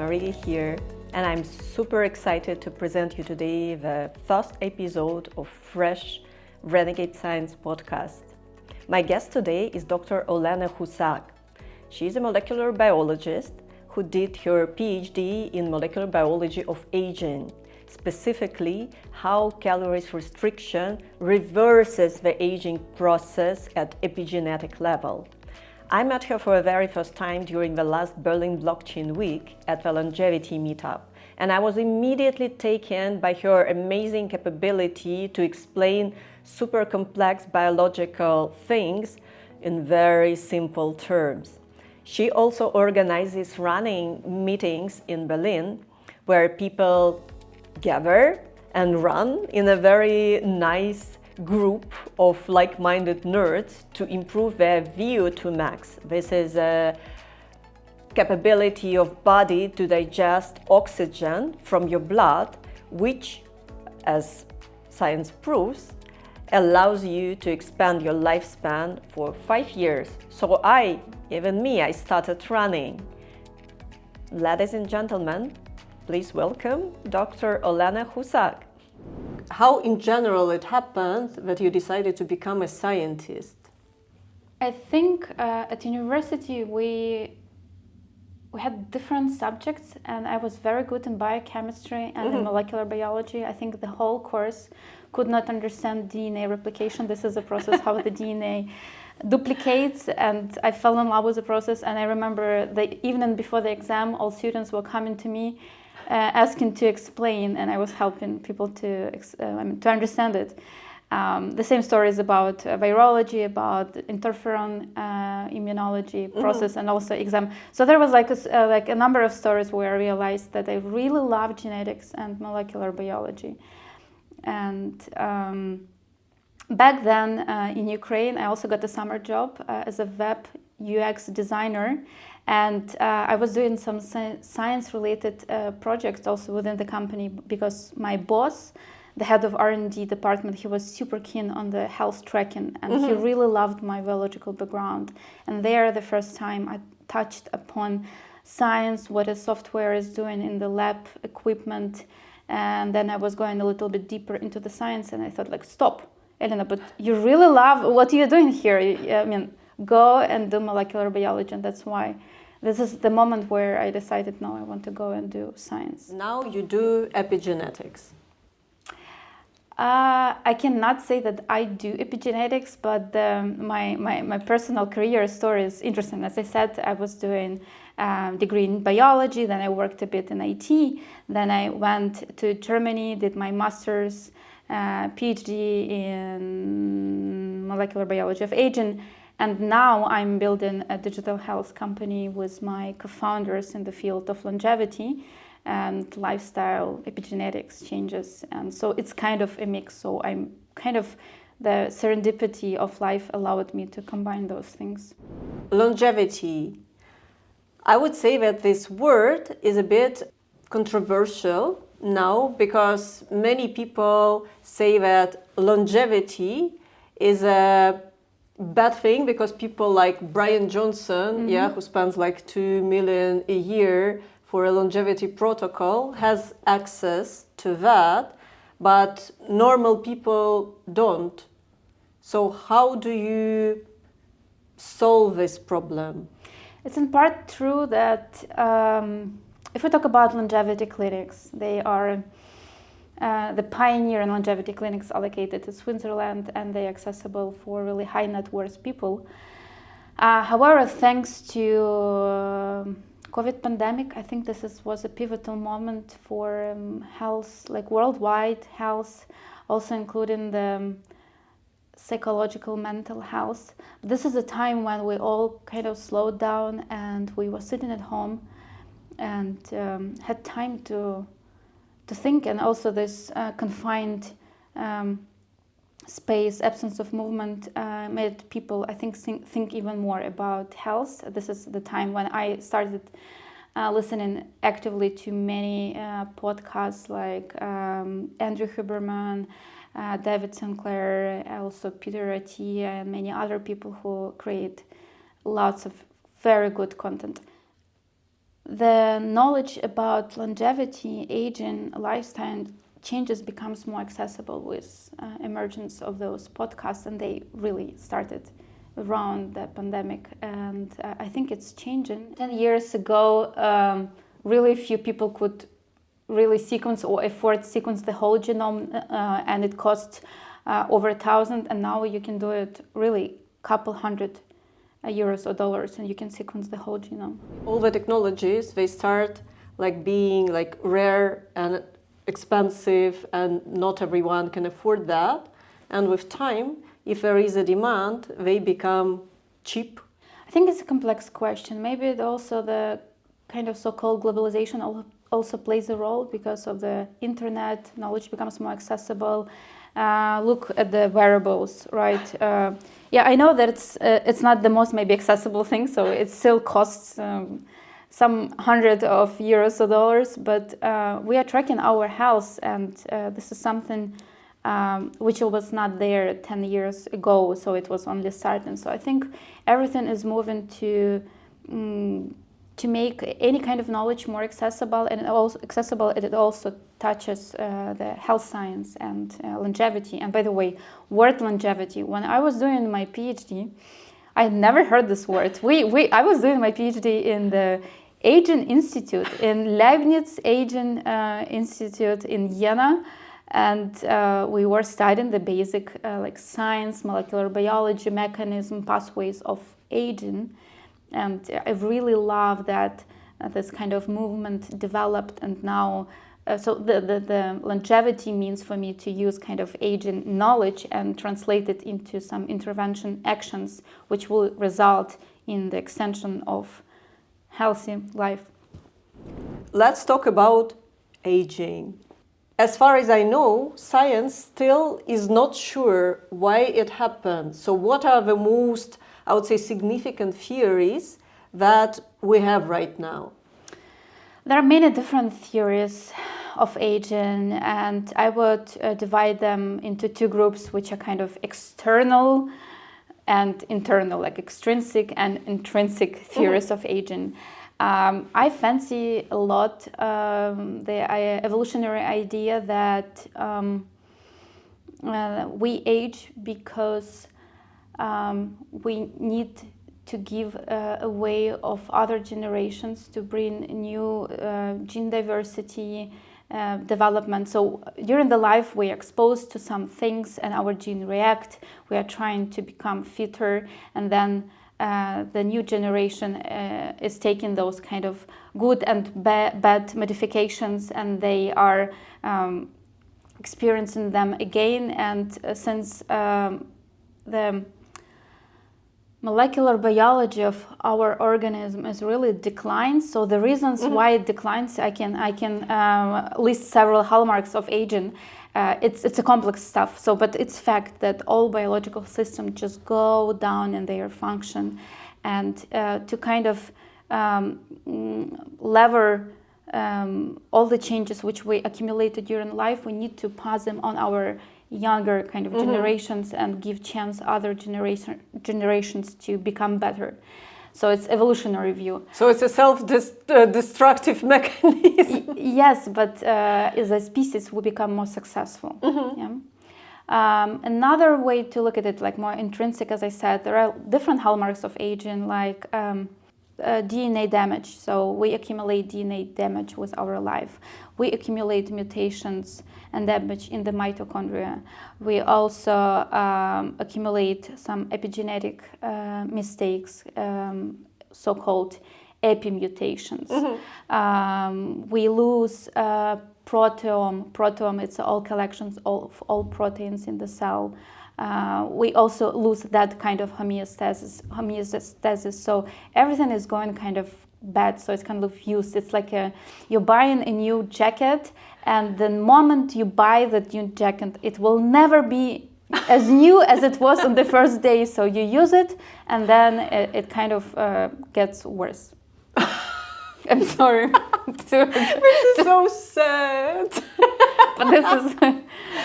Marie here, and I'm super excited to present you today the first episode of fresh Renegade Science podcast. My guest today is Dr.Olena Husak. She's a molecular biologist who did her PhD in molecular biology of aging, specifically how calories restriction reverses the aging process at epigenetic level. I met her for the very first time during the last Berlin Blockchain Week at the Longevity Meetup, and I was immediately taken by her amazing capability to explain super complex biological things in very simple terms. She also organizes running meetings in Berlin where people gather and run in a very nice group of like-minded nerds to improve their VO2 max. This is a capability of body to digest oxygen from your blood, which, as science proves, allows you to expand your lifespan for 5 years. So I started running. Ladies and gentlemen, please welcome Dr. Olena Husak. How in general it happened that you decided to become a scientist? I think at university we had different subjects, and I was very good in biochemistry and in molecular biology. I think the whole course could not understand DNA replication. This is a process how the DNA duplicates, and I fell in love with the process. And I remember the evening before the exam, all students were coming to me asking to explain, and I was helping people to understand it. The same stories about virology, about interferon immunology process, and also exam. So there was like a number of stories where I realized that I really love genetics and molecular biology. And back then in Ukraine, I also got a summer job as a web UX designer. And I was doing some science-related projects also within the company because my boss, the head of R&D department, he was super keen on the health tracking, and he really loved my biological background. And there, the first time I touched upon science, what a software is doing in the lab equipment, and then I was going a little bit deeper into the science, and I thought, like, stop, Elena, but you really love what you're doing here. I mean, go and do molecular biology, and that's why. This is the moment where I decided, no, I want to go and do science. Now you do epigenetics. I cannot say that I do epigenetics, but my personal career story is interesting. As I said, I was doing degree in biology, then I worked a bit in IT, then I went to Germany, did my master's, PhD in molecular biology of aging. And now I'm building a digital health company with my co-founders in the field of longevity and lifestyle epigenetics changes. And so it's kind of a mix. So I'm kind of, the serendipity of life allowed me to combine those things. Longevity. I would say that this word is a bit controversial now because many people say that longevity is a bad thing because people like Brian Johnson, who spends like 2 million a year for a longevity protocol, has access to that, but normal people don't. So how do you solve this problem? It's in part true that if we talk about longevity clinics, they are the pioneer in longevity clinics are located in Switzerland, and they're accessible for really high net worth people. However, thanks to COVID pandemic, I think this was a pivotal moment for health, like worldwide health, also including the psychological mental health. This is a time when we all kind of slowed down and we were sitting at home and had time to think, and also this confined space, absence of movement, made people, I think even more about health. This is the time when I started listening actively to many podcasts like Andrew Huberman, David Sinclair, also Peter Attia, and many other people who create lots of very good content. the knowledge about longevity, aging, lifestyle changes becomes more accessible with emergence of those podcasts, and they really started around the pandemic, and I think it's changing. 10 years ago, really few people could really sequence or afford sequence the whole genome, and it cost over $1,000, and now you can do it really couple hundred euros or dollars, and you can sequence the whole genome. All the technologies, they start like being like rare and expensive, and not everyone can afford that. And with time, if there is a demand, they become cheap. I think it's a complex question. Maybe it also the kind of so-called globalization also plays a role because of the internet. Knowledge becomes more accessible. Look at the wearables, right? Yeah, I know that it's not the most maybe accessible thing, so it still costs some hundred of euros or dollars, but we are tracking our health, and this is something which was not there 10 years ago, so it was only starting. So I think everything is moving to make any kind of knowledge more accessible, and it also touches the health science and longevity. And by the way, word longevity, when I was doing my PhD, I had never heard this word. I was doing my PhD in the Aging Institute, in Leibniz Aging Institute in Vienna, and we were studying the basic like science, molecular biology, mechanism, pathways of aging. And I really love that this kind of movement developed, and now so the longevity means for me to use kind of aging knowledge and translate it into some intervention actions which will result in the extension of healthy life. Let's talk about aging. As far as I know, science still is not sure why it happens. So what are the most, I would say, significant theories that we have right now? There are many different theories of aging, and I would divide them into two groups, which are kind of external and internal, like extrinsic and intrinsic theories of aging. I fancy a lot the evolutionary idea that we age because we need to give a way of other generations to bring new gene diversity development. So during the life we are exposed to some things and our gene react. We are trying to become fitter, and then the new generation is taking those kind of good and bad modifications, and they are experiencing them again. And since the molecular biology of our organism is really declined, so the reasons why it declines, I can list several hallmarks of aging. It's a complex stuff. So, but it's fact that all biological systems just go down in their function, and to kind of lever all the changes which we accumulated during life, we need to pass them on our younger kind of generations and give chance other generations to become better. So it's evolutionary view. So it's a self-destructive mechanism. Yes, but as a species we become more successful. Yeah. Another way to look at it, like more intrinsic, as I said, there are different hallmarks of aging, like DNA damage. So we accumulate DNA damage with our life. We accumulate mutations and damage in the mitochondria. We also accumulate some epigenetic mistakes, so-called epimutations. We lose proteome. Proteome, it's all collections of all proteins in the cell. We also lose that kind of homeostasis. So everything is going kind of bad. So it's kind of used. It's like you're buying a new jacket, and the moment you buy that new jacket, it will never be as new as it was on the first day. So you use it, and then it kind of gets worse. I'm sorry. This is so sad. But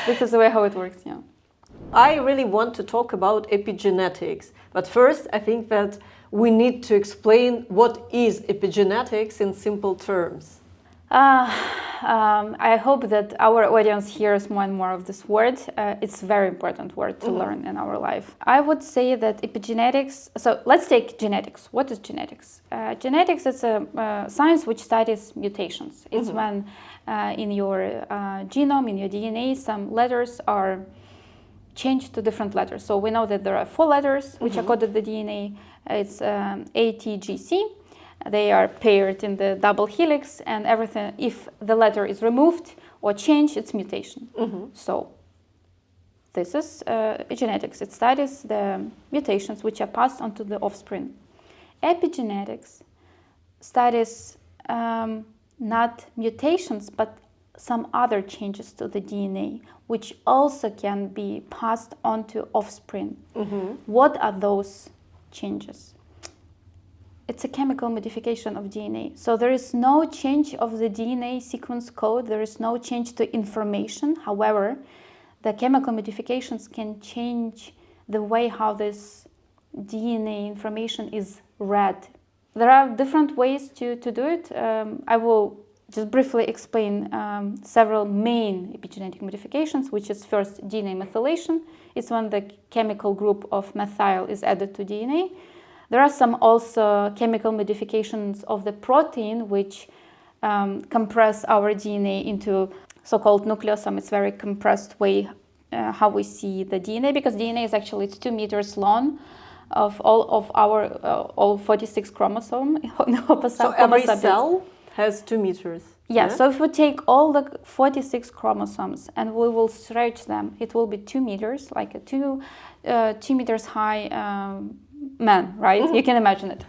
this is the way how it works. Yeah. I really want to talk about epigenetics, but first I think that we need to explain what is epigenetics in simple terms. I hope that our audience hears more and more of this word. It's a very important word to learn in our life. I would say that epigenetics, so let's take genetics. What is genetics? Genetics is a science which studies mutations. It's when in your genome, in your DNA, some letters are changed to different letters. So we know that there are 4 letters which are coded in the DNA. It's A, T, G, C. They are paired in the double helix, and everything, if the letter is removed or changed, it's mutation. So this is genetics. It studies the mutations which are passed on to the offspring. Epigenetics studies not mutations, but some other changes to the DNA, which also can be passed on to offspring. What are those changes? It's a chemical modification of DNA. So there is no change of the DNA sequence code. There is no change to information. However, the chemical modifications can change the way how this DNA information is read. There are different ways to do it. I will just briefly explain several main epigenetic modifications, which is first DNA methylation. It's when the chemical group of methyl is added to DNA. There are some also chemical modifications of the protein which compress our DNA into so-called nucleosome. It's very compressed way how we see the DNA, because DNA is actually 2 meters long of all of our all 46 chromosomes. So every cell has 2 meters. Yeah, so if we take all the 46 chromosomes and we will stretch them, it will be 2 meters, like a 2 meters high man, right? You can imagine it.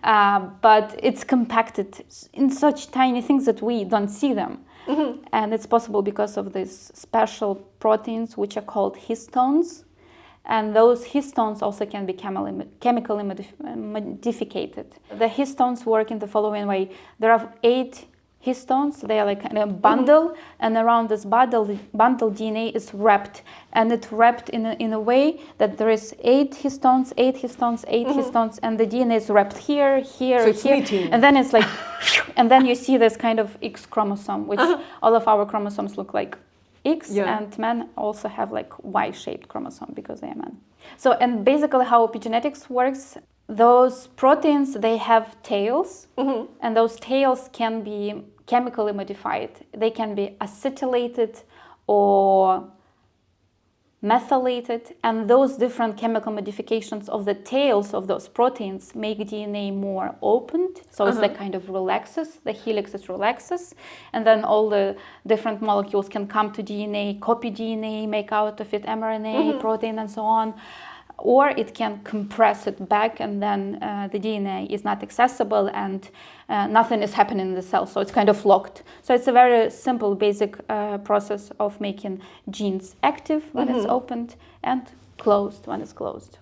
But it's compacted in such tiny things that we don't see them. And it's possible because of these special proteins which are called histones. And those histones also can be chemically modified. The histones work in the following way. There are 8 histones, they are like in a bundle, and around this bundle DNA is wrapped, and it's wrapped in a way that there is 8 histones, 8 histones, 8 histones, and the DNA is wrapped here, so it's here, meeting. and then it's like, and then you see this kind of X chromosome, which all of our chromosomes look like X, and men also have like Y-shaped chromosome because they are men. So, and basically how epigenetics works, those proteins, they have tails, and those tails can be chemically modified. They can be acetylated or methylated, and those different chemical modifications of the tails of those proteins make DNA more opened. So it's like kind of relaxes, the helix is relaxes, and then all the different molecules can come to DNA, copy DNA, make out of it mRNA, protein, and so on. Or it can compress it back, and then the DNA is not accessible and nothing is happening in the cell, so it's kind of locked. So it's a very simple, basic process of making genes active when it's opened and closed when it's closed,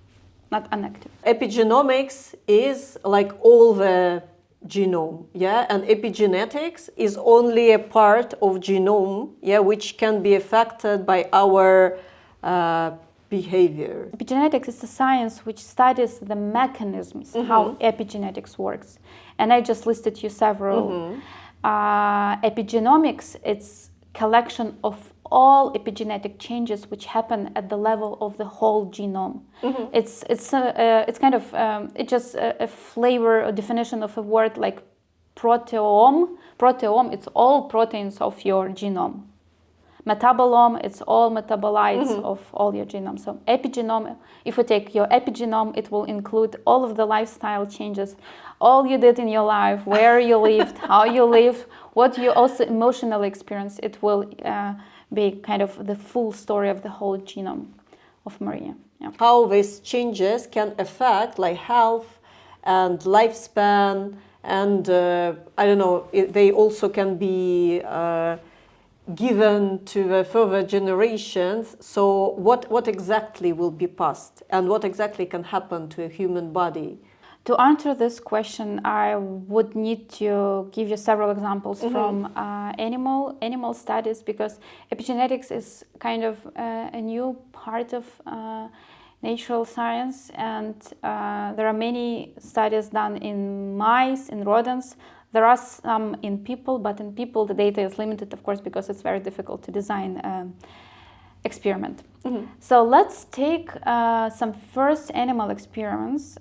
not inactive. Epigenomics is like all the genome, and epigenetics is only a part of genome, which can be affected by our behavior. Epigenetics is a science which studies the mechanisms, how epigenetics works. And I just listed you several. Epigenomics, it's collection of all epigenetic changes which happen at the level of the whole genome. It's kind of it's just a flavor or definition of a word like proteome. Proteome, it's all proteins of your genome. Metabolome, it's all metabolites of all your genome. So epigenome, if we take your epigenome, it will include all of the lifestyle changes, all you did in your life, where you lived, how you lived, what you also emotionally experienced. It will be kind of the full story of the whole genome of Maria. How these changes can affect like health and lifespan, and I don't know, they also can be given to the further generations. So what exactly will be passed, and what exactly can happen to a human body? To answer this question, I would need to give you several examples from animal studies, because epigenetics is kind of a new part of natural science, and there are many studies done in mice, in rodents. There are some in people, but in people the data is limited, of course, because it's very difficult to design experiment. Mm-hmm. So let's take some first animal experiments.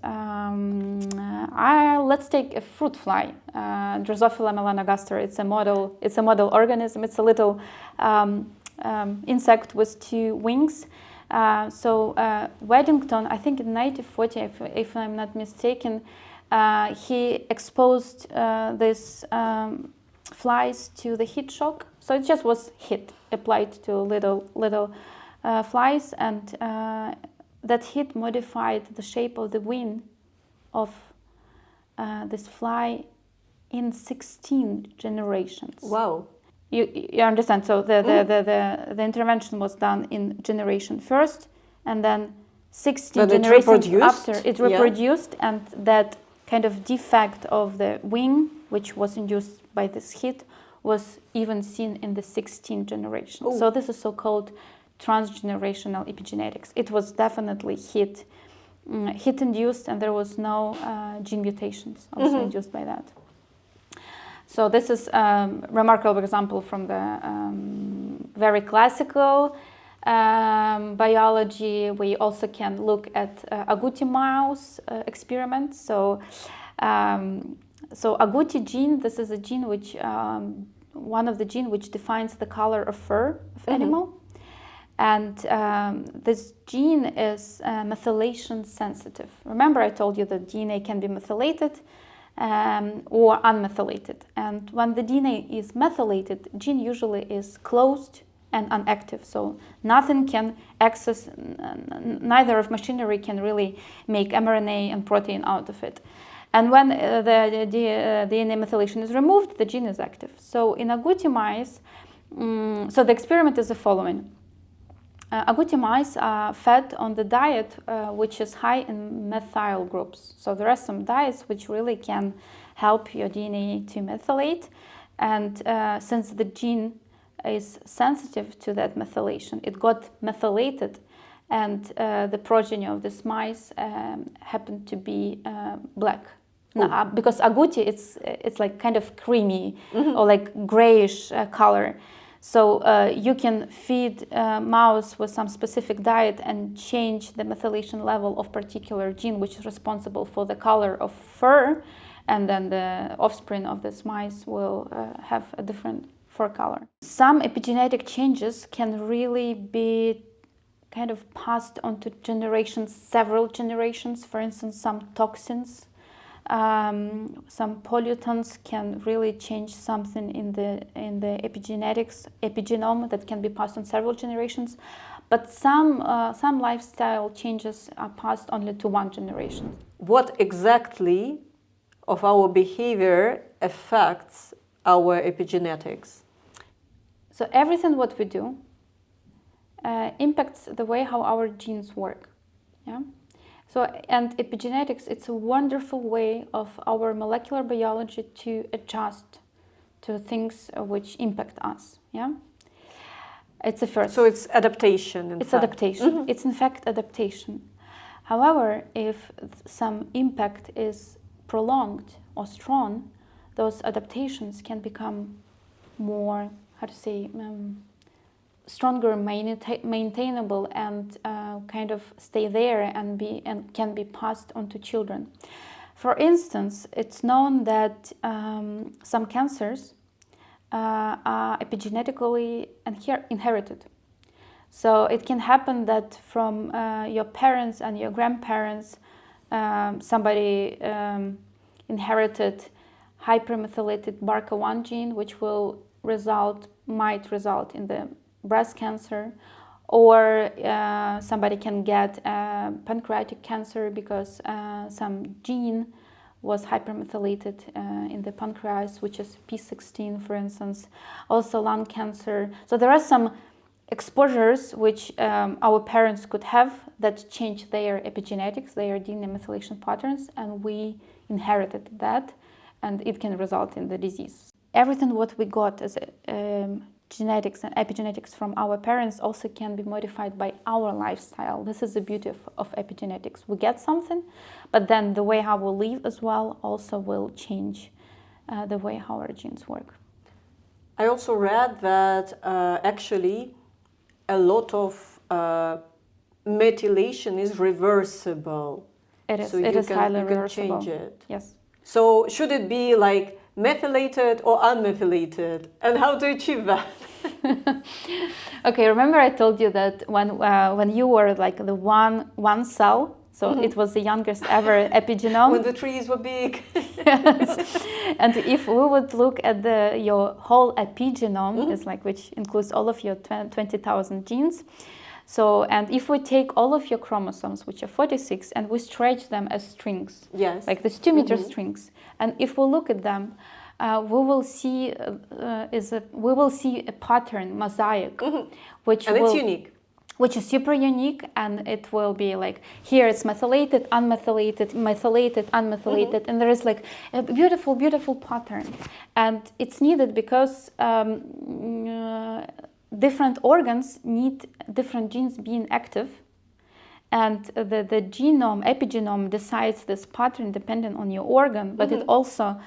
Let's take a fruit fly, Drosophila melanogaster. It's a model organism. It's a little insect with 2 wings. Waddington, I think in 1940, if I'm not mistaken, he exposed these flies to the heat shock. So it just was heat applied to little flies, and that heat modified the shape of the wing of this fly in 16 generations. Wow. You understand? So the intervention was done in generation first, and then 16 generations after it reproduced, yeah. And that kind of defect of the wing, which was induced by this heat, was even seen in the 16th generation. Ooh. So this is so-called transgenerational epigenetics. It was definitely heat-induced, and there was no gene mutations also mm-hmm. induced by that. So this is a remarkable example from the very classical biology. We also can look at agouti mouse experiments. So agouti gene, this is a gene which, one of the genes which defines the color of fur of mm-hmm. animal. And this gene is methylation sensitive. Remember I told you that DNA can be methylated or unmethylated. And when the DNA is methylated, gene usually is closed and inactive. So nothing can access, neither of machinery can really make mRNA and protein out of it. And when the DNA methylation is removed, the gene is active. So in agouti mice, so the experiment is the following. Agouti mice are fed on the diet which is high in methyl groups. So there are some diets which really can help your DNA to methylate. And since the gene is sensitive to that methylation, it got methylated, and the progeny of this mice happened to be black. Now, because agouti, it's like kind of creamy mm-hmm. or like grayish color. So you can feed mouse with some specific diet and change the methylation level of particular gene, which is responsible for the color of fur, and then the offspring of this mice will have a different fur color. Some epigenetic changes can really be kind of passed on to generations, several generations. For instance, some toxins, some pollutants can really change something in the epigenetics, epigenome, that can be passed on several generations. But some lifestyle changes are passed only to one generation. What exactly of our behavior affects our epigenetics? So everything what we do impacts the way how our genes work. Yeah. So, and epigenetics, it's a wonderful way of our molecular biology to adjust to things which impact us. Yeah. It's a first. So it's adaptation. It's adaptation. Mm-hmm. It's in fact adaptation. However, if some impact is prolonged or strong, those adaptations can become more, stronger, maintainable, and kind of stay there and can be passed on to children. For instance, it's known that some cancers are epigenetically inherited. So it can happen that from your parents and your grandparents, somebody inherited hypermethylated BRCA1 gene, which might result in the breast cancer, or somebody can get pancreatic cancer because some gene was hypermethylated in the pancreas, which is P16, for instance. Also lung cancer. So there are some exposures which our parents could have that change their epigenetics, their DNA methylation patterns, and we inherited that, and it can result in the disease. Everything what we got as genetics and epigenetics from our parents also can be modified by our lifestyle. This is the beauty of epigenetics. We get something, but then the way how we live as well also will change the way how our genes work. I also read that actually a lot of methylation is reversible. It is. So it is highly you can reversible. change it. Yes. So should it be like methylated or unmethylated? And how to achieve that? Okay, remember I told you that when you were like the one cell, so it was the youngest ever epigenome. When the trees were big. Yes. And if we would look at your whole epigenome, is like which includes all of your 20,000 genes. So, and if we take all of your chromosomes, which are 46, and we stretch them as strings, yes, like these 2-meter strings, and if we look at them, we will see a pattern, mosaic, which it's unique. Which is super unique, and it will be like here it's methylated, unmethylated, methylated, unmethylated, and there is like a beautiful, beautiful pattern, and it's needed because different organs need different genes being active, and the genome, epigenome decides this pattern depending on your organ, but it also,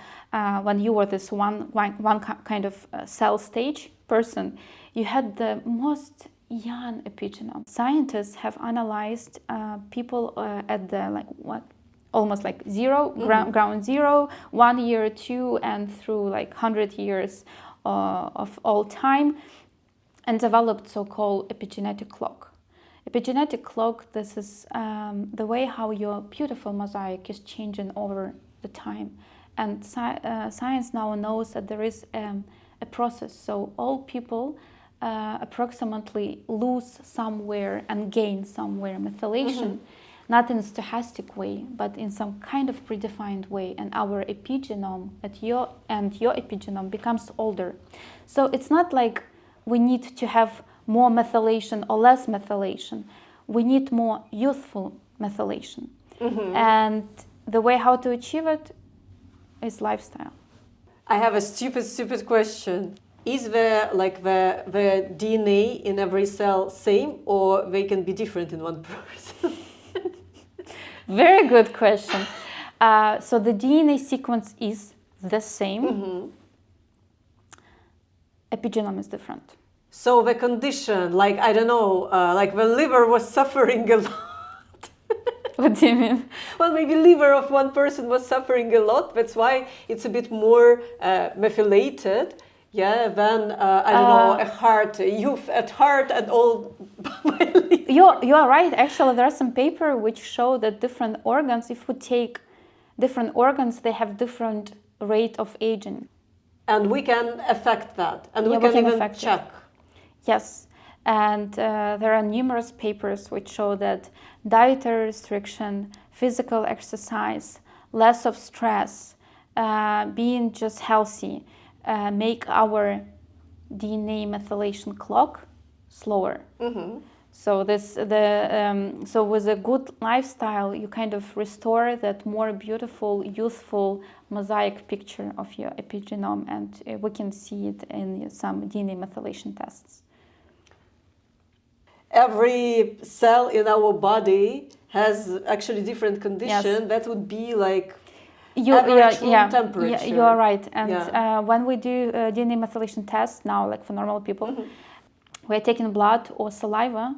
when you were this one kind of cell stage person, you had the most young epigenome. Scientists have analyzed people at the almost like zero, ground zero, 1 year, 2, and through like 100 years of all time, and developed so-called epigenetic clock. Epigenetic clock, this is the way how your beautiful mosaic is changing over the time. And science now knows that there is a process. So all people approximately lose somewhere and gain somewhere methylation, not in a stochastic way, but in some kind of predefined way. And our epigenome your epigenome becomes older. So it's not like we need to have more methylation or less methylation. We need more youthful methylation. And the way how to achieve it is lifestyle. I have a stupid question. Is the DNA in every cell same, or they can be different in one person? Very good question. So the DNA sequence is the same. Epigenome is different. So the condition, like, I don't know, like the liver was suffering a lot. What do you mean? Well, maybe liver of one person was suffering a lot. That's why it's a bit more methylated. Yeah, than, I don't know, a heart, youth at heart and all. You are right. Actually, there are some paper which show that different organs, if we take different organs, they have different rate of aging. And we can affect that. And we can even check. Yes. And there are numerous papers which show that dietary restriction, physical exercise, less of stress, being just healthy, make our DNA methylation clock slower. So so with a good lifestyle, you kind of restore that more beautiful, youthful mosaic picture of your epigenome, and we can see it in some DNA methylation tests. Every cell in our body has actually different condition. Yes. That would be like average room temperature. You are right. And when we do DNA methylation tests now, like for normal people, we're taking blood or saliva,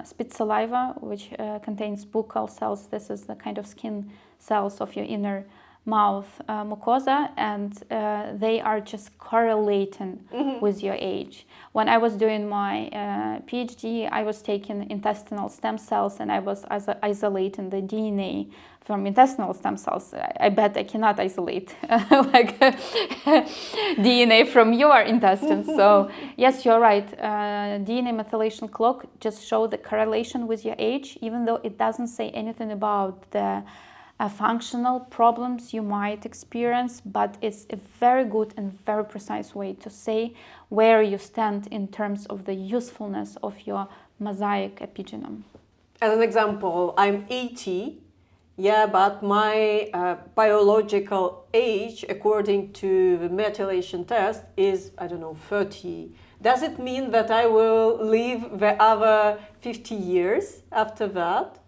spit saliva, which contains buccal cells. This is the kind of skin cells of your inner mouth mucosa, and they are just correlating with your age. When I was doing my PhD, I was taking intestinal stem cells, and I was isolating the DNA from intestinal stem cells. I bet I cannot isolate like DNA from your intestines. So yes, you're right. DNA methylation clock just show the correlation with your age, even though it doesn't say anything about the functional problems you might experience, but it's a very good and very precise way to say where you stand in terms of the usefulness of your mosaic epigenome. As an example, I'm 80 Yeah, but my biological age, according to the methylation test, is, I don't know, 30. Does it mean that I will live the other 50 years after that?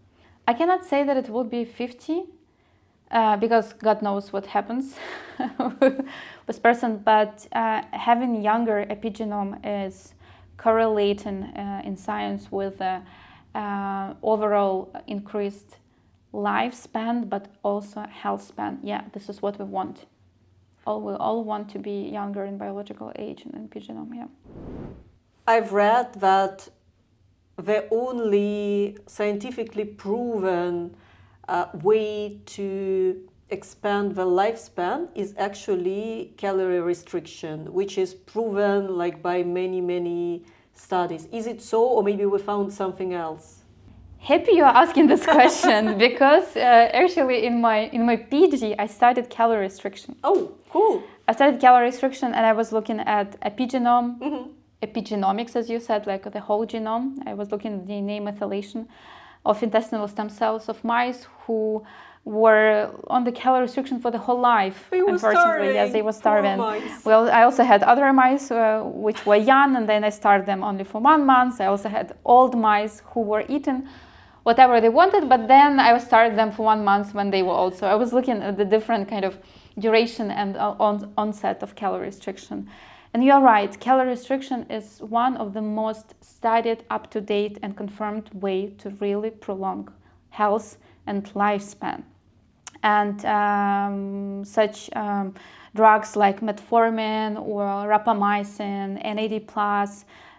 I cannot say that it will be 50 because God knows what happens with person, but having younger epigenome is correlating in science with overall increased lifespan, but also health span. Yeah, this is what we want. We all want to be younger in biological age and in epigenome, yeah. I've read that the only scientifically proven way to expand the lifespan is actually calorie restriction, which is proven like by many studies. Is it so, or maybe we found something else? Happy you are asking this question because actually in my PhD I studied calorie restriction. Oh, cool. I studied calorie restriction and I was looking at epigenome, epigenomics, as you said, like the whole genome. I was looking at DNA methylation of intestinal stem cells of mice who were on the calorie restriction for the whole life. They were Unfortunately, starving. yes, they were starving. Well, I also had other mice which were young, and then I started them only for 1 month. I also had old mice who were eating whatever they wanted, but then I started them for 1 month when they were old. So I was looking at the different kind of duration and onset of calorie restriction. And you're right, calorie restriction is one of the most studied, up-to-date and confirmed way to really prolong health and lifespan. And such drugs like metformin or rapamycin, NAD+,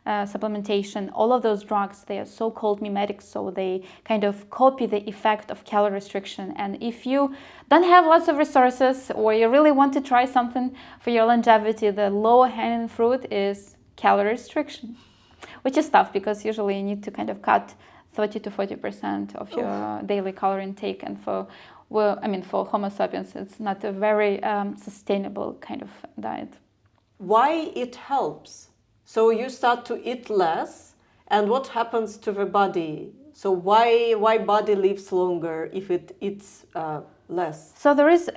supplementation, all of those drugs, they are so-called mimetics, so they kind of copy the effect of calorie restriction. And if you don't have lots of resources or you really want to try something for your longevity, the low-hanging fruit is calorie restriction, which is tough because usually you need to kind of cut 30 to 40% of your daily calorie intake. And for Homo sapiens, it's not a very sustainable kind of diet. Why it helps? So you start to eat less, and what happens to the body? So why body lives longer if it eats less? So there is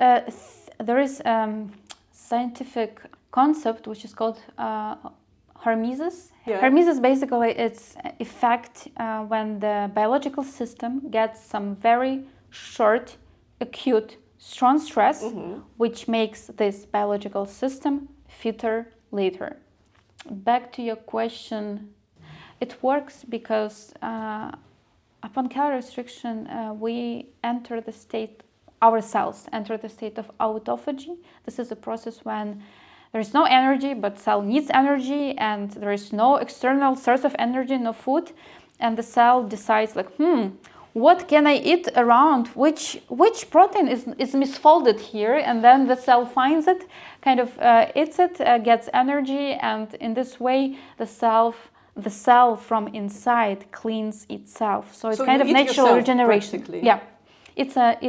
scientific concept which is called Hormesis. Yeah. Hormesis basically it's effect when the biological system gets some very short, acute, strong stress, which makes this biological system fitter later. Back to your question, it works because upon calorie restriction, our cells enter the state of autophagy. This is a process when there is no energy, but cell needs energy, and there is no external source of energy, no food, and the cell decides like, what can I eat around? Which protein is misfolded here? And then the cell finds it, kind of eats it, gets energy, and in this way the cell from inside cleans itself. So it's kind of natural regeneration. Yeah, it's at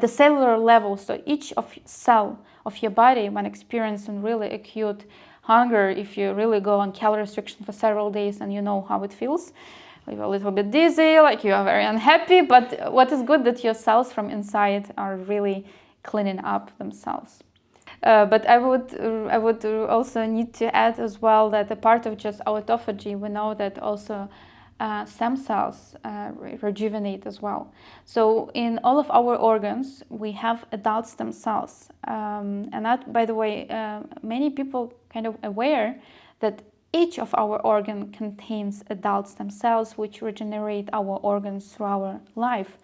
the cellular level. So each cell of your body, when experiencing really acute hunger, if you really go on calorie restriction for several days, and you know how it feels. You're a little bit dizzy, like you are very unhappy, but what is good that your cells from inside are really cleaning up themselves. But I would also need to add as well that a part of just autophagy, we know that also stem cells rejuvenate as well. So in all of our organs, we have adult stem cells. And that, by the way, many people kind of aware that each of our organs contains adult stem cells which regenerate our organs through our life.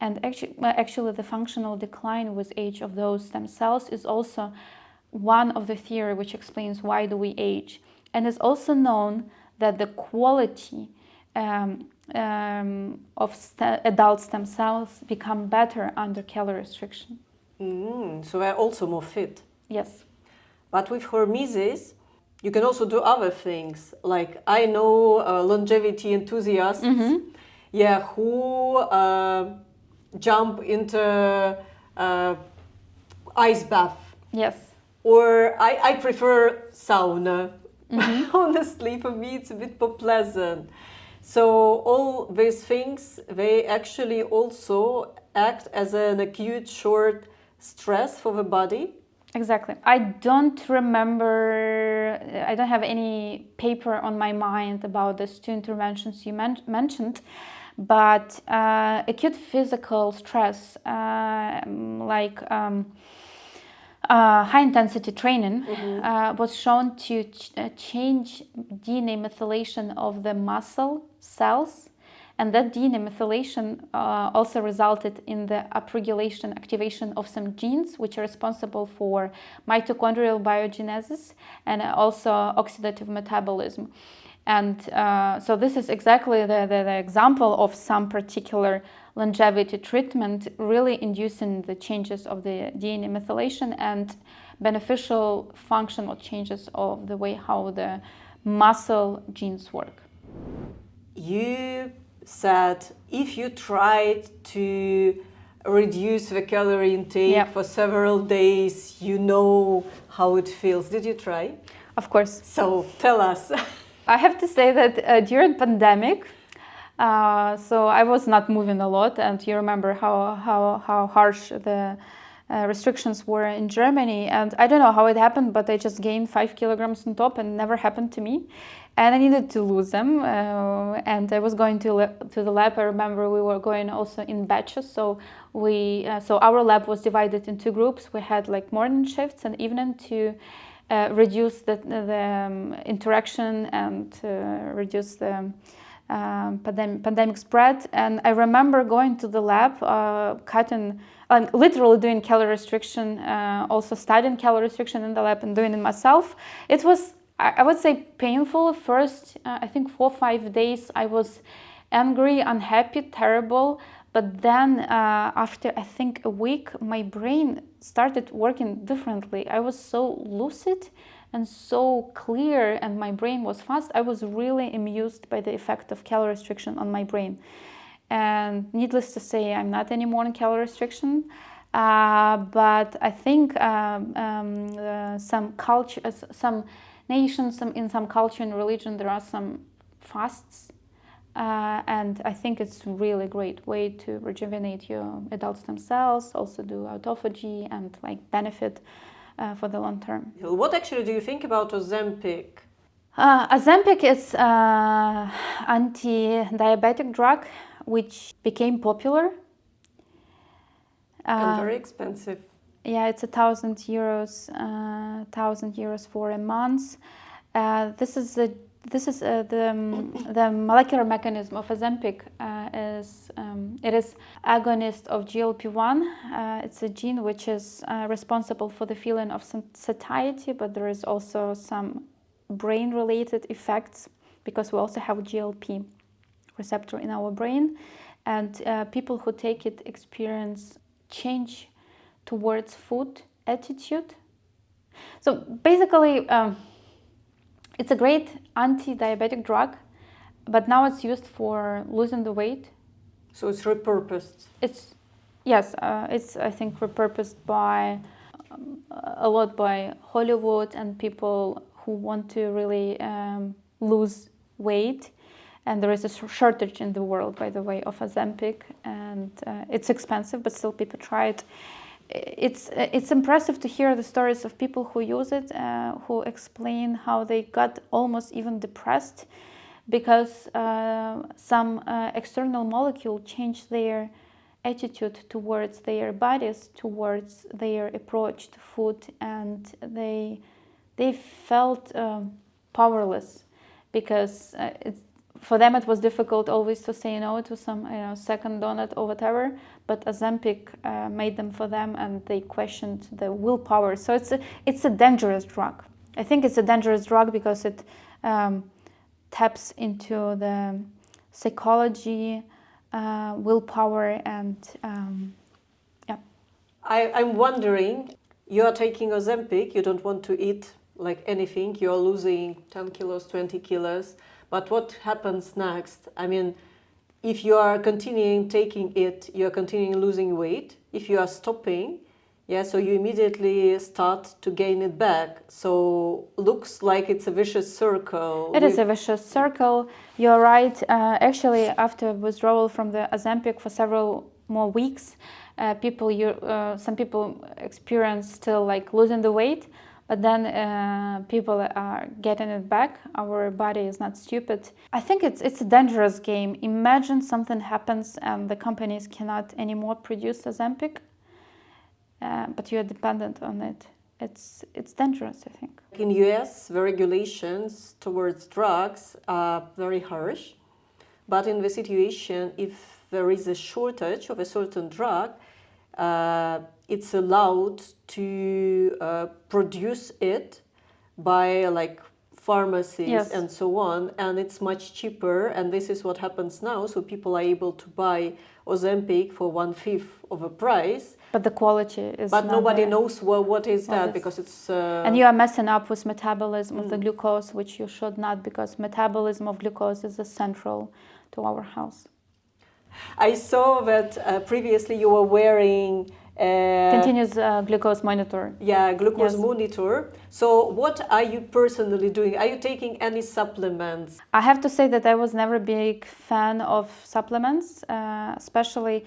And actually the functional decline with age of those stem cells is also one of the theory which explains why do we age. And it's also known that the quality of adult stem cells become better under calorie restriction. So they're also more fit. Yes. But with Hormesis, you can also do other things. Like I know longevity enthusiasts, who jump into ice bath. Yes. Or I prefer sauna. Honestly, for me, it's a bit more pleasant. So all these things, they actually also act as an acute short stress for the body? Exactly. I don't remember, I don't have any paper on my mind about these two interventions you mentioned, but acute physical stress, like high-intensity training, was shown to change DNA methylation of the muscle cells, and that DNA methylation also resulted in the upregulation activation of some genes which are responsible for mitochondrial biogenesis and also oxidative metabolism. And so this is exactly the example of some particular longevity treatment really inducing the changes of the DNA methylation and beneficial functional changes of the way how the muscle genes work. You said if you tried to reduce the calorie intake for several days, you know how it feels. Did you try? Of course. So tell us. I have to say that during pandemic, so I was not moving a lot, and you remember how harsh the restrictions were in Germany, and I don't know how it happened, but I just gained 5 kilograms on top, and it never happened to me. And I needed to lose them, and I was going to the lab. I remember we were going also in batches, so so our lab was divided in two groups. We had like morning shifts and evening to reduce the interaction and reduce the pandemic spread. And I remember going to the lab, literally doing calorie restriction, also studying calorie restriction in the lab and doing it myself. It was, I would say, painful. First, I think 4 or 5 days, I was angry, unhappy, terrible. But then after, I think, a week, my brain started working differently. I was so lucid and so clear, and my brain was fast. I was really amused by the effect of calorie restriction on my brain. And needless to say, I'm not anymore on calorie restriction. But I think some nations, in some culture and religion, there are some fasts. And I think it's really great way to rejuvenate your adult stem cells, also do autophagy and like benefit for the long term. What actually do you think about Ozempic? Ozempic is anti-diabetic drug which became popular. And very expensive. Yeah, it's €1,000 for a month. This is the molecular mechanism of Ozempic. It is agonist of GLP-1. It's a gene which is responsible for the feeling of satiety, but there is also some brain-related effects because we also have GLP receptor in our brain, and people who take it experience change towards food attitude. So basically, it's a great anti-diabetic drug, but now it's used for losing the weight. So it's repurposed? It's, yes, it's, I think, repurposed by a lot by Hollywood and people who want to really lose weight. And there is a shortage in the world, by the way, of Ozempic, and it's expensive, but still people try it. It's impressive to hear the stories of people who use it, who explain how they got almost even depressed because some external molecule changed their attitude towards their bodies, towards their approach to food, and they felt powerless because for them it was difficult always to say no to some second donut or whatever, but Ozempic made them for them, and they questioned the willpower. So it's a dangerous drug. I think it's a dangerous drug because it taps into the psychology, willpower, and yeah. I'm wondering, you are taking Ozempic, you don't want to eat like anything, you're losing 10 kilos, 20 kilos. But what happens next? I mean, if you are continuing taking it, you are continuing losing weight. If you are stopping, so you immediately start to gain it back. So looks like it's a vicious circle. It is a vicious circle. You're right. Actually, after withdrawal from the Ozempic for several more weeks. Some people experience still like losing the weight, but then people are getting it back. Our body is not stupid. I think it's a dangerous game. Imagine something happens and the companies cannot anymore produce Ozempic, but you are dependent on it. It's dangerous, I think. In US, the regulations towards drugs are very harsh, but in the situation, if there is a shortage of a certain drug, it's allowed to produce it by like pharmacies Yes. and so on, and it's much cheaper, and this is what happens now. So people are able to buy Ozempic for 1/5 of a price. But the quality is But not nobody there. knows what is What that is- because it's... And you are messing up with metabolism of the glucose, which you should not, because metabolism of glucose is essential to our health. I saw that previously you were wearing Continuous glucose monitor. glucose Yes. monitor. So what are you personally doing? Are you taking any supplements? I have to say that I was never a big fan of supplements, especially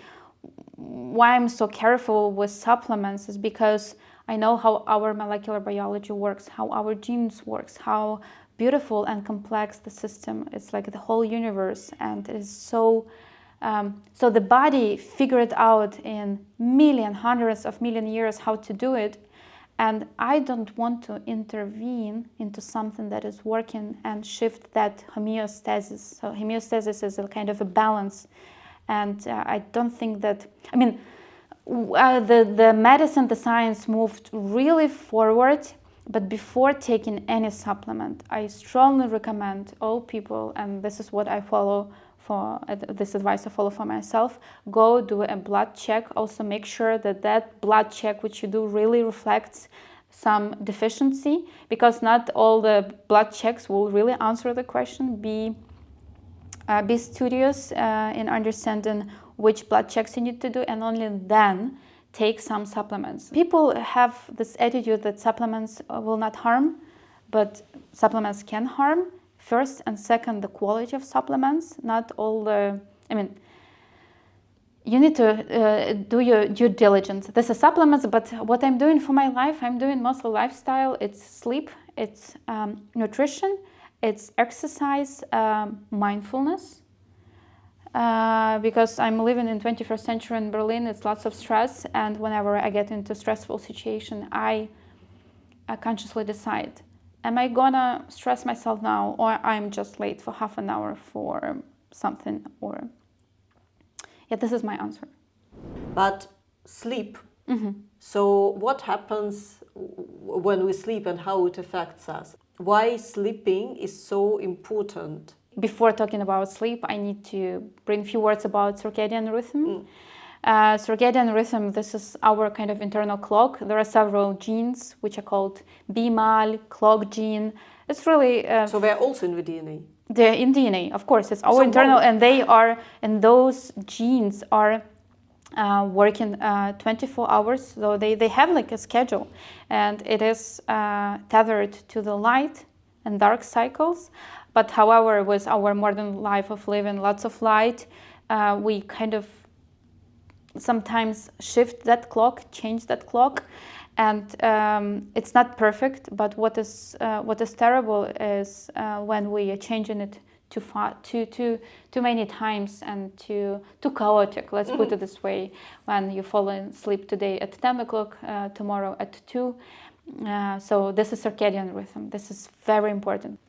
why I'm so careful with supplements is because I know how our molecular biology works, how our genes works, how beautiful and complex the system is, like the whole universe, and it is so so the body figured out in hundreds of million years how to do it, and I don't want to intervene into something that is working and shift that homeostasis. So homeostasis is a kind of a balance, and I don't think that, I mean, the medicine, the science moved really forward, but before taking any supplement, I strongly recommend all people, and this is what I follow for, this advice I follow for myself, go do a blood check. Also make sure that that blood check which you do really reflects some deficiency, because not all the blood checks will really answer the question. Be studious in understanding which blood checks you need to do, and only then take some supplements. People have this attitude that supplements will not harm, but supplements can harm. First and second, the quality of supplements, not all the, I mean, you need to do your due diligence. This is supplements, but what I'm doing for my life, I'm doing mostly lifestyle. It's sleep, it's nutrition, it's exercise, mindfulness. Because I'm living in 21st century in Berlin, it's lots of stress, and whenever I get into stressful situation, I consciously decide, am I gonna stress myself now, or I'm just late for half an hour for something, or... Yeah, this is my answer. But sleep. So what happens when we sleep and how it affects us? Why sleeping is so important? Before talking about sleep, I need to bring a few words about circadian rhythm. Circadian rhythm, this is our kind of internal clock. There are several genes which are called BMAL, clock gene. It's really... So they're also in the DNA? They're in DNA, of course. It's our So internal, and they are, and those genes are working 24 hours. So they have like a schedule, and it is tethered to the light and dark cycles. But however, with our modern life of living lots of light, we kind of sometimes shift that clock, change that clock, and it's not perfect. But what is terrible is when we are changing it too many times and too chaotic. Let's put it this way: when you fall asleep today at 10 o'clock, tomorrow at 2. So this is circadian rhythm. This is very important.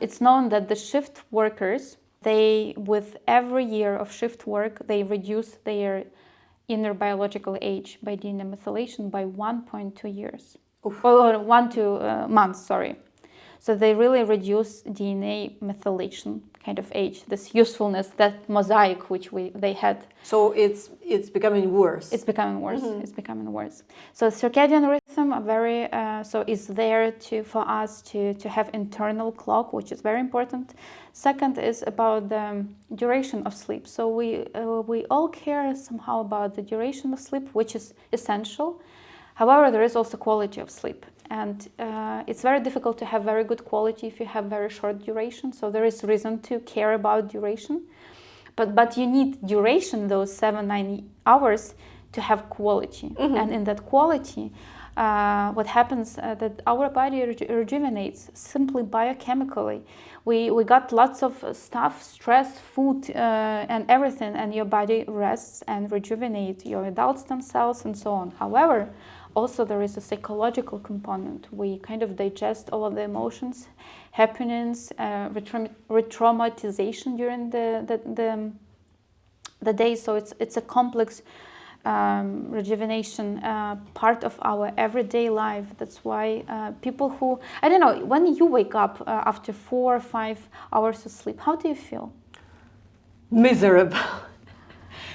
It's known that the shift workers, they, with every year of shift work, they reduce their inner biological age by DNA methylation by 1.2 years. Or 1 months, sorry. So they really reduce DNA methylation kind of age, this usefulness, that mosaic which they had. So it's becoming worse. It's becoming worse. It's becoming worse. So circadian rhythm are very is there for us to have internal clock, which is very important. Second is about the duration of sleep. So we all care somehow about the duration of sleep, which is essential. However, there is also quality of sleep. And it's very difficult to have very good quality if you have very short duration. So there is reason to care about duration. but you need duration, those 7-9 hours, to have quality. And in that quality, what happens that our body rejuvenates simply biochemically. We got lots of stuff, stress, food, and everything, and your body rests and rejuvenates your adult stem cells and so on. However, also there is a psychological component. We kind of digest all of the emotions, happenings, re-traumatization during the day. So it's a complex rejuvenation part of our everyday life. That's why people who, I don't know, when you wake up after 4 or 5 hours of sleep, how do you feel? Miserable.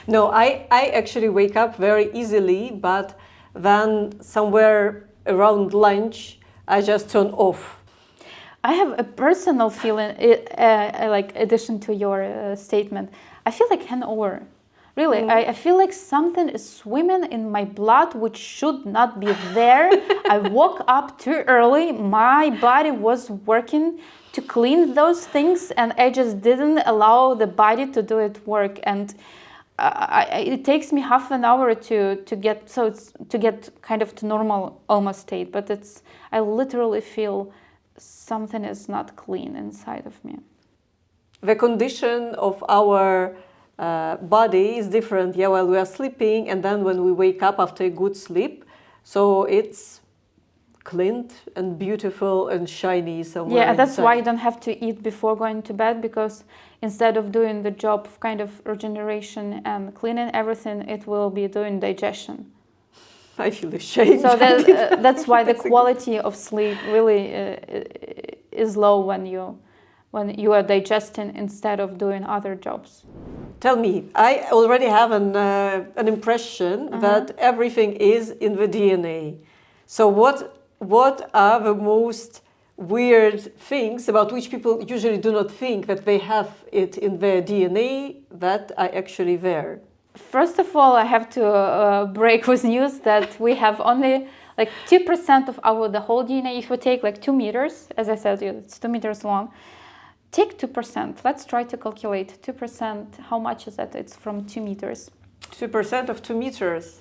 No, I actually wake up very easily, but then somewhere around lunch, I just turn off. I have a personal feeling, like addition to your statement, I feel like hangover. Really, I feel like something is swimming in my blood which should not be there. I woke up too early, my body was working to clean those things, and I just didn't allow the body to do its work. And it takes me half an hour to get kind of to normal almost state, but I literally feel something is not clean inside of me. The condition of our body is different, while we are sleeping, and then when we wake up after a good sleep, so it's cleaned and beautiful and shiny somewhere. Yeah, that's inside. why you don't have to eat before going to bed, because instead of doing the job of kind of regeneration and cleaning everything, it will be doing digestion. I feel ashamed. So that's why the quality of sleep really is low when you are digesting instead of doing other jobs. Tell me, I already have an impression that everything is in the DNA. So what are the most weird things about which people usually do not think that they have it in their DNA that are actually there? First of all, I have to break with news that we have only like 2% of the whole DNA. If we take like 2 meters, as I said, it's 2 meters long. Take 2%. Let's try to calculate 2%. How much is that? It's from 2 meters. 2% of 2 meters.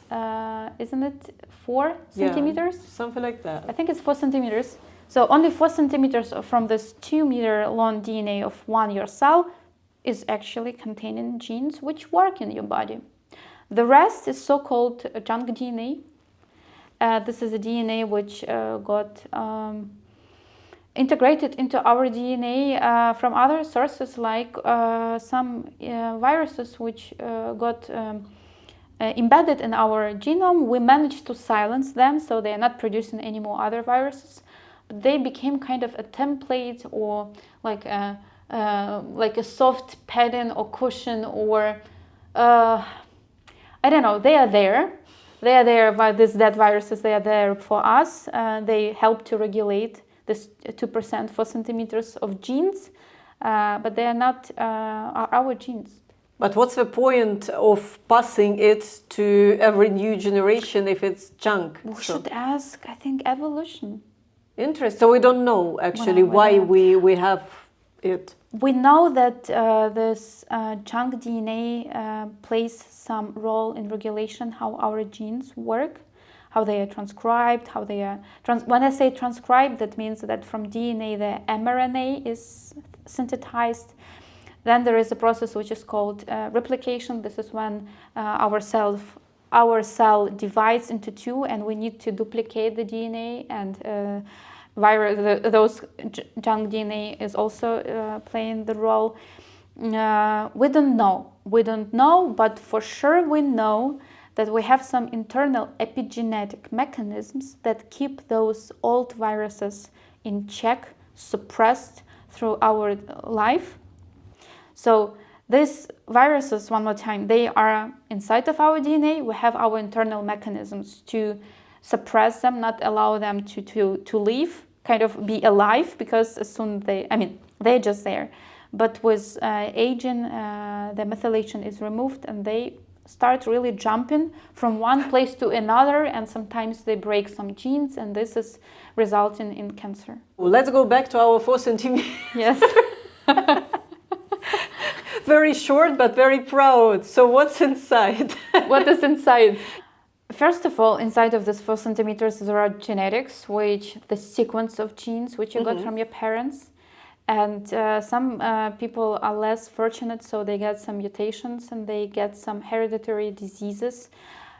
Isn't it 4 centimeters? Something like that. I think it's 4 centimeters. So only 4 centimeters from this 2 meter long DNA of your cell is actually containing genes which work in your body. The rest is so-called junk DNA. This is a DNA which got integrated into our DNA from other sources, like some viruses which got embedded in our genome. We managed to silence them, so they are not producing any more other viruses. But they became kind of a template, or like a soft padding or cushion, or I don't know. They are there. They are there by these dead viruses. They are there for us. They help to regulate this 2%, 4 centimeters of genes, but they are not our genes. But what's the point of passing it to every new generation if it's junk? We should ask, I think, evolution. Interesting. So we don't know actually why we have it. We know that this junk DNA plays some role in regulation how our genes work, how they are transcribed, how they are... When I say transcribed, that means that from DNA the mRNA is synthesized. Then there is a process which is called replication. This is when our cell divides into 2, and we need to duplicate the DNA, and those junk DNA is also playing the role. We don't know, but for sure we know that we have some internal epigenetic mechanisms that keep those old viruses in check, suppressed through our life. So these viruses, one more time, they are inside of our DNA. We have our internal mechanisms to suppress them, not allow them to live, kind of be alive, because as soon they're just there. But with aging, the methylation is removed, and they start really jumping from one place to another, and sometimes they break some genes, and this is resulting in cancer. Well, let's go back to our 4 centimeters. Yes. Very short, but very proud. So what's inside? What is inside? First of all, inside of this 4 centimeters, there are genetics, which the sequence of genes which you got from your parents. And some people are less fortunate, so they get some mutations and they get some hereditary diseases.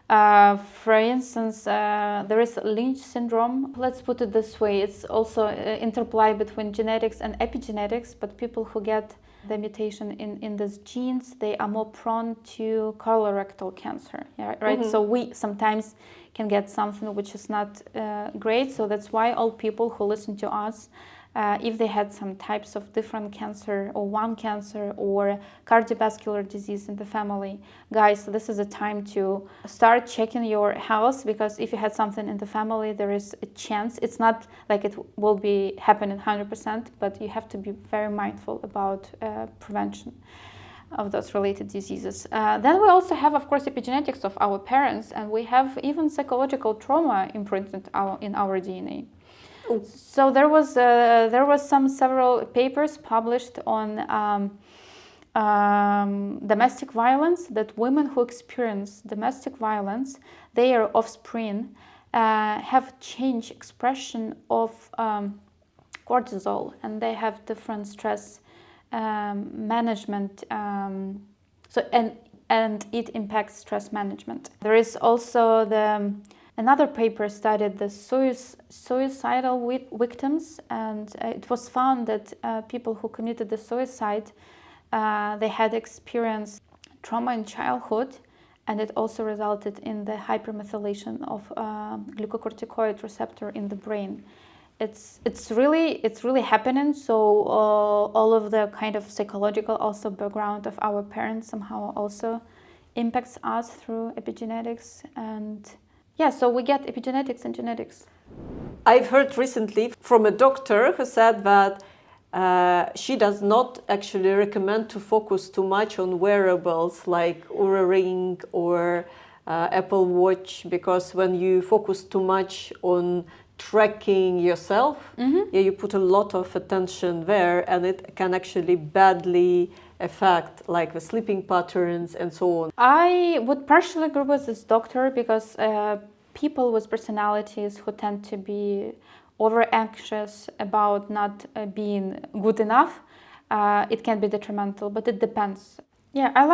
For instance, there is Lynch syndrome. Let's put it this way. It's also interplay between genetics and epigenetics, but people who get the mutation in these genes, they are more prone to colorectal cancer, yeah, right? So we sometimes can get something which is not great. So that's why all people who listen to us, if they had some types of different cancer or one cancer or cardiovascular disease in the family, guys, this is a time to start checking your health, because if you had something in the family, there is a chance. It's not like it will be happening 100%, but you have to be very mindful about prevention of those related diseases. Then we also have, of course, epigenetics of our parents, and we have even psychological trauma imprinted in our DNA. So there was several papers published on domestic violence, that women who experience domestic violence, their offspring have changed expression of cortisol, and they have different stress management. And it impacts stress management. There is also another paper studied the suicidal victims, and it was found that people who committed the suicide, they had experienced trauma in childhood, and it also resulted in the hypermethylation of glucocorticoid receptor in the brain. It's really happening. So all of the kind of psychological also background of our parents somehow also impacts us through epigenetics. And yeah, so we get epigenetics and genetics. I've heard recently from a doctor who said that she does not actually recommend to focus too much on wearables like Oura Ring or Apple Watch, because when you focus too much on tracking yourself, you put a lot of attention there, and it can actually badly affect like the sleeping patterns and so on. I would partially agree with this doctor, because people with personalities who tend to be over anxious about not being good enough, it can be detrimental, but it depends. Yeah, I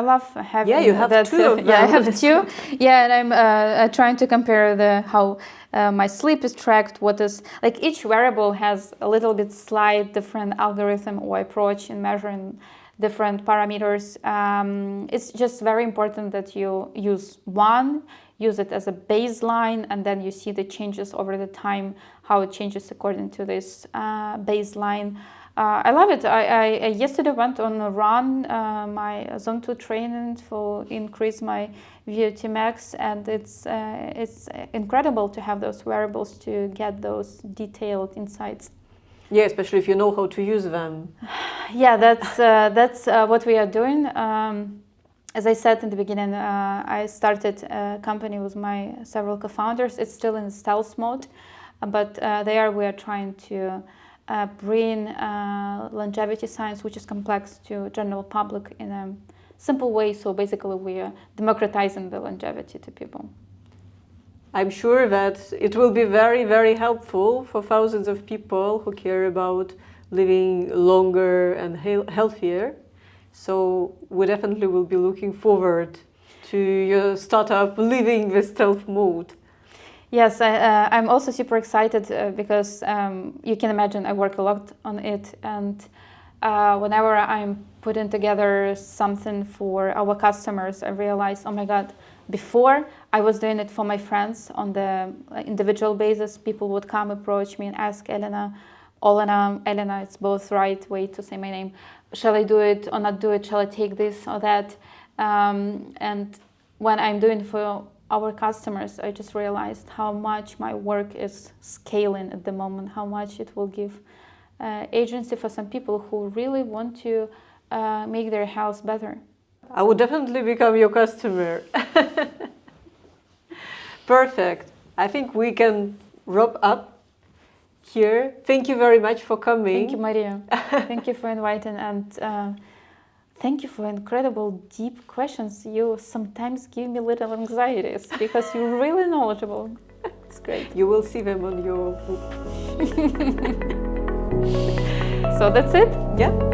love having. Yeah, you have that, two of them. Yeah, I have two. Yeah, and I'm trying to compare how my sleep is tracked. What is like each wearable has a little bit slight different algorithm or approach in measuring different parameters. It's just very important that you use it as a baseline, and then you see the changes over the time, how it changes according to this baseline. I love it. I yesterday went on a run, my Zone 2 training to increase my VO2 max, and it's incredible to have those wearables to get those detailed insights. Yeah, especially if you know how to use them. Yeah, that's what we are doing. As I said in the beginning, I started a company with my several co-founders. It's still in stealth mode, but there we are trying to bring longevity science, which is complex, to general public in a simple way. So basically we are democratizing the longevity to people. I'm sure that it will be very, very helpful for thousands of people who care about living longer and healthier. So we definitely will be looking forward to your startup living the stealth mode. Yes, I'm also super excited because you can imagine I work a lot on it, and whenever I'm putting together something for our customers, I realize, oh my God, before I was doing it for my friends on the individual basis. People would come approach me and ask Olena, it's both right way to say my name. Shall I do it or not do it? Shall I take this or that? And when I'm doing it for our customers, I just realized how much my work is scaling at the moment, how much it will give agency for some people who really want to make their health better. I would definitely become your customer. Perfect. I think we can wrap up here. Thank you very much for coming. Thank you, Maria. Thank you for inviting, and Thank you for incredible deep questions. You sometimes give me little anxieties because you're really knowledgeable. It's great. You will see them on your book. So that's it? Yeah.